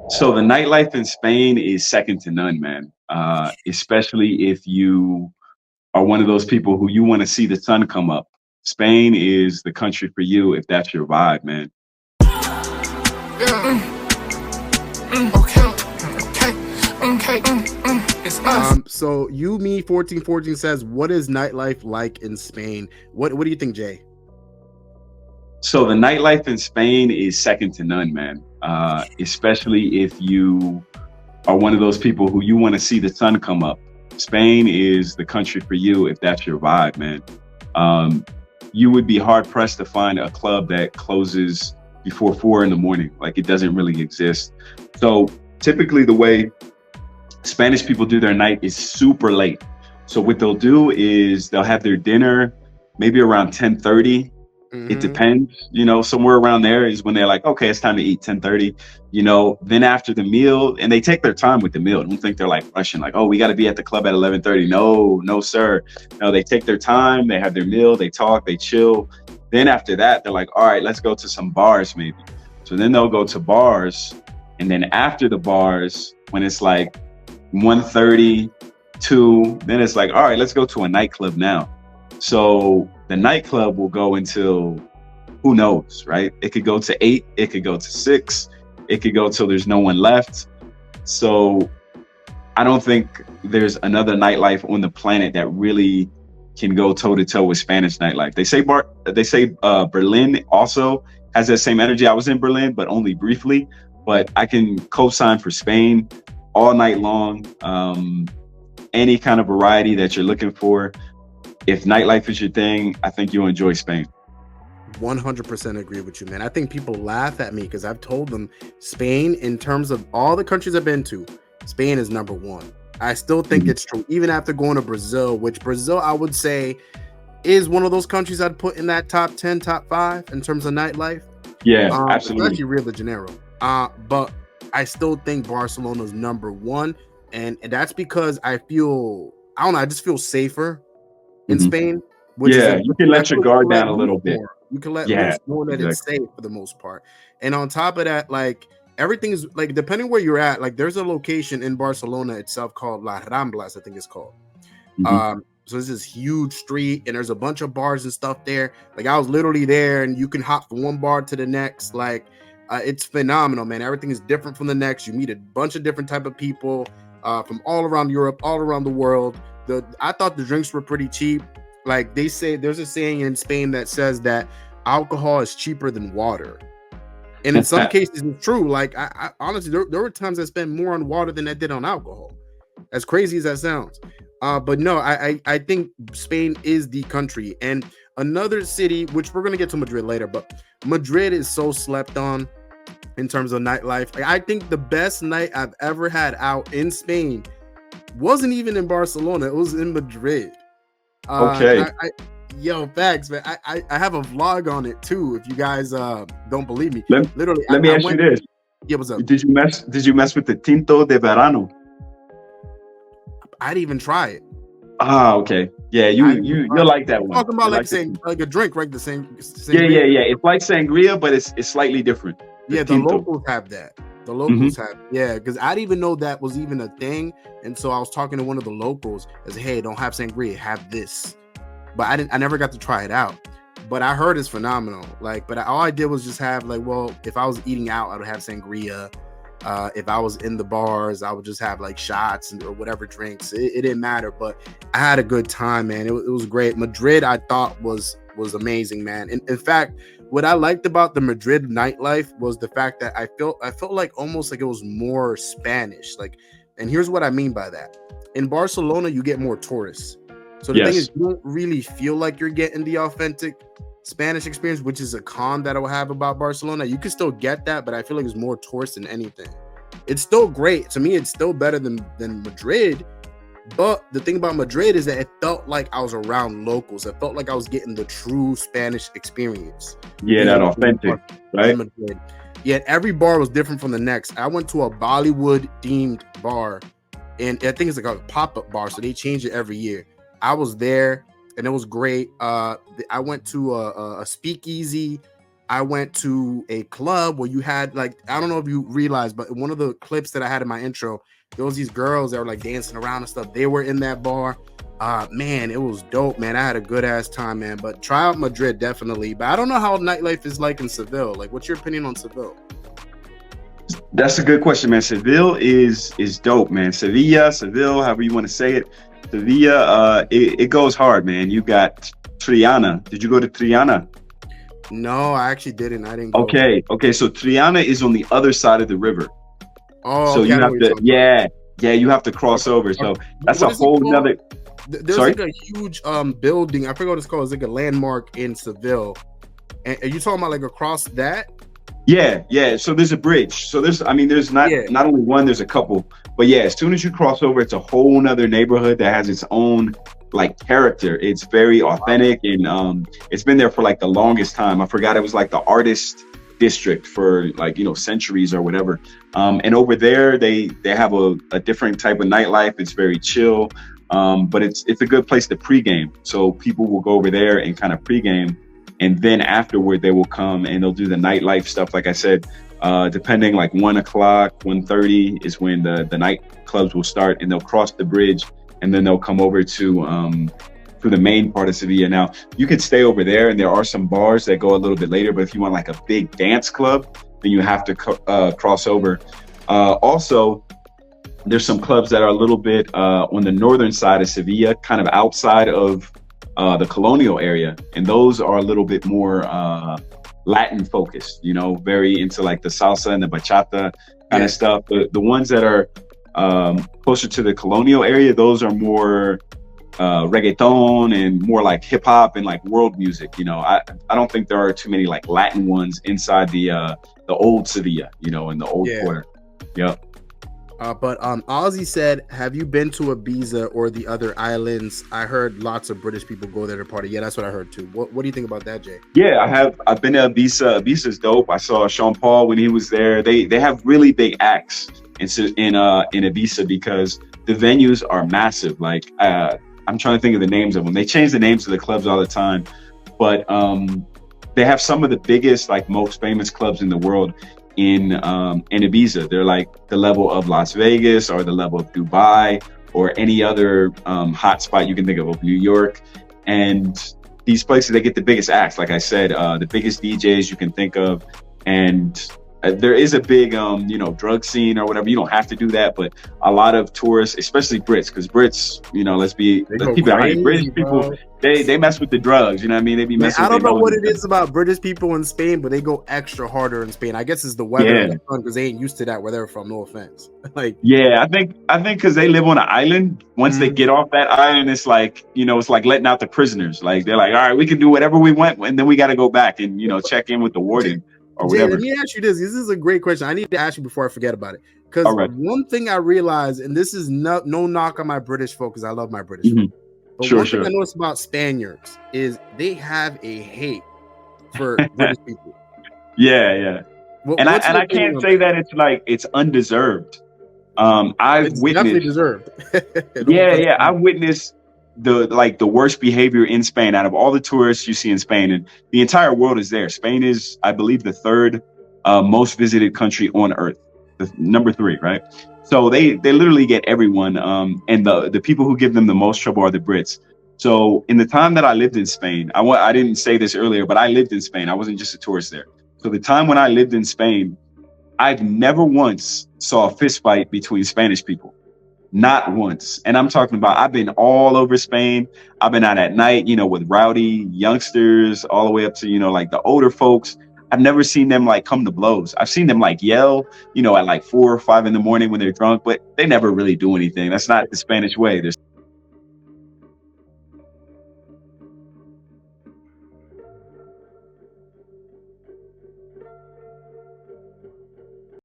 So the nightlife in Spain is second to none, man. Especially if you are one of those people who you want to see the sun come up. Spain is the country for you if that's your vibe, man. So you me 1414 says, what is nightlife like in Spain? What do you think, Jay? So the nightlife in Spain is second to none, man. Especially if you are one of those people who you want to see the sun come up. Spain is the country for you if that's your vibe, man. Um, you would be hard pressed to find a club that closes before 4 in the morning. Like it doesn't really exist. So typically the way Spanish people do their night is super late. So what they'll do is they'll have their dinner maybe around 10:30. It Mm-hmm. depends, somewhere around there is when they're like, okay, it's time to eat 10:30. Then after the meal, and they take their time with the meal. Don't think they're like rushing, like, oh, we got to be at the club at 11:30. No, no, sir. No, they take their time, they have their meal, they talk, they chill. Then after that, they're like, all right, let's go to some bars maybe. So then they'll go to bars. And then after the bars, when it's like 1:30, 2, then it's like, all right, let's go to a nightclub now. So the nightclub will go until who knows, right? It could go to 8, it could go to 6, it could go till there's no one left. So I don't think there's another nightlife on the planet that really can go toe to toe with Spanish nightlife. They say Berlin also has that same energy. I was in Berlin, but only briefly. But I can co-sign for Spain all night long. Any kind of variety that you're looking for. If nightlife is your thing, I think you'll enjoy Spain. 100% agree with you, man. I think people laugh at me because I've told them Spain, in terms of all the countries I've been to, Spain is number one. I still think it's true, even after going to Brazil, which Brazil, I would say, is one of those countries I'd put in that top 10, top 5 in terms of nightlife. Yeah, absolutely. Especially Rio de Janeiro. But I still think Barcelona is number one. And that's because I don't know, I just feel safer in Spain, which is Yeah, you can I let feel your like you guard can let down a loose little bit. more. You can let Yeah, loose knowing that it's exactly. safe for the most part. And on top of that, like everything is like depending where you're at, like there's a location in Barcelona itself called Las Ramblas, I think it's called. hmm So it's this huge street and there's a bunch of bars and stuff there. Like I was literally there and you can hop from one bar to the next. Like it's phenomenal, man. Everything is different from the next. You meet a bunch of different type of people from all around Europe, all around the world. I thought the drinks were pretty cheap. Like they say, there's a saying in Spain that says that alcohol is cheaper than water. And in some cases, it's true. Like I honestly, there were times I spent more on water than I did on alcohol. As crazy as that sounds. But no, I think Spain is the country. And another city, which we're gonna get to Madrid later, but Madrid is so slept on in terms of nightlife. Like, I think the best night I've ever had out in Spain wasn't even in Barcelona, it was in Madrid. Okay. Yo, facts, man. I have a vlog on it too. If you guys don't believe me, Let, literally, let me I ask you went. this. Yeah, what's up? Did you mess with the Tinto De Verano? I didn't even try it. Ah, okay. Yeah, you'll like that one. Talking about You like like the saying like a drink, right? The same. yeah. It's like sangria, but it's slightly different. The Yeah, the Tinto. locals have that. The hmm locals have, yeah, because I didn't even know that was even a thing. And so I was talking to one of the locals. I said, "Hey, don't have sangria, have this." But I never got to try it out. But I heard it's phenomenal. Like, but all I did was just have like, well, if I was eating out, I would have sangria. If I was in the bars, I would just have like shots or whatever drinks. It didn't matter. But I had a good time, man. It was great. Madrid, I thought was amazing, man. And in fact, what I liked about the Madrid nightlife was the fact that I felt like almost like it was more Spanish. Like, and here's what I mean by that. In Barcelona, you get more tourists. So the thing is, Yes. you don't really feel like you're getting the authentic Spanish experience, which is a con that I will have about Barcelona. You can still get that, but I feel like it's more tourist than anything. It's still great. To me, it's still better than Madrid. But the thing about Madrid is that it felt like I was around locals. It felt like I was getting the true Spanish experience. Yeah, that Being authentic, in right? Madrid. Yet every bar was different from the next. I went to a Bollywood themed bar, and I think it's like a pop-up bar, so they change it every year. I was there and it was great. I went to a speakeasy I went to a club where you had like, I don't know if you realized, but one of the clips that I had in my intro, there was these girls that were like dancing around and stuff. They were in that bar. Man, it was dope, man. I had a good ass time, man. But try out Madrid definitely. But I don't know how nightlife is like in Seville. Like, what's your opinion on Seville? That's a good question, man. Seville is dope, man. Seville, however you want to say it. Sevilla, it goes hard, man. You got Triana. Did you go to Triana? No, I actually didn't. I didn't go. Okay. So Triana is on the other side of the river. Oh, so okay, you have to, you have to cross over. So that's a whole nother. There's like a huge building. I forget what it's called. It's like a landmark in Seville. And are you talking about like across that? Yeah. So there's a bridge. So there's not only one, there's a couple. But yeah, as soon as you cross over, it's a whole nother neighborhood that has its own like character. It's very authentic, and it's been there for like the longest time. I forgot it was like the artist district for like, centuries or whatever. And over there, they have a different type of nightlife. It's very chill, but it's a good place to pregame. So people will go over there and kind of pregame. And then afterward, they will come and they'll do the nightlife stuff. Like I said, depending like 1 o'clock, 1:30 is when the nightclubs will start, and they'll cross the bridge and then they'll come over to the main part of Sevilla. Now, you could stay over there, and there are some bars that go a little bit later. But if you want like a big dance club, then you have to cross over. Also, there's some clubs that are a little bit on the northern side of Sevilla, kind of outside of the colonial area, and those are a little bit more Latin focused, very into like the salsa and the bachata kind of stuff. The ones that are closer to the colonial area, those are more reggaeton and more like hip hop and like world music. I don't think there are too many like Latin ones inside the old Sevilla, in the old quarter. Yep. But Ozzy said, have you been to Ibiza or the other islands? I heard lots of British people go there to party. Yeah, that's what I heard too. What do you think about that, Jay? Yeah, I have. I've been to Ibiza. Ibiza's dope. I saw Sean Paul when he was there. They have really big acts in Ibiza because the venues are massive. Like I'm trying to think of the names of them. They change the names of the clubs all the time, but they have some of the biggest, like most famous clubs in the world in Ibiza. They're like the level of Las Vegas or the level of Dubai or any other hotspot you can think of New York. And these places, they get the biggest acts, like I said, the biggest DJs you can think of. And there is a big, drug scene or whatever. You don't have to do that, but a lot of tourists, especially Brits, because Brits, let's keep it honest. British people, they mess with the drugs. You know what I mean? They be messing. I don't know what it is about British people in Spain, but they go extra harder in Spain. I guess it's the weather, because they ain't used to that where they're from. No offense. I think because they live on an island. Once they get off that island, it's like it's like letting out the prisoners. Like they're like, all right, we can do whatever we want, and then we got to go back and check in with the warden. Or Jay, let me ask you this. This is a great question. I need to ask you before I forget about it. Because one thing I realized, and this is no knock on my British folk, because I love my British folk. But one thing I noticed about Spaniards is they have a hate for British people. Yeah. I can't say that it's undeserved. I've witnessed definitely deserved. I witnessed the worst behavior in Spain out of all the tourists you see in Spain, and the entire world is there. Spain is, I believe, the third most visited country on earth, the number 3, right? So they literally get everyone, and the people who give them the most trouble are the Brits. So in the time that I lived in Spain, I didn't say this earlier, but I lived in Spain. I wasn't just a tourist there. So the time when I lived in Spain, I've never once saw a fist fight between Spanish people. Not once. And I'm talking about, I've been all over Spain. I've been out at night, with rowdy youngsters all the way up to, like the older folks. I've never seen them like come to blows. I've seen them like yell, at like 4 or 5 in the morning when they're drunk, but they never really do anything. That's not the Spanish way. There's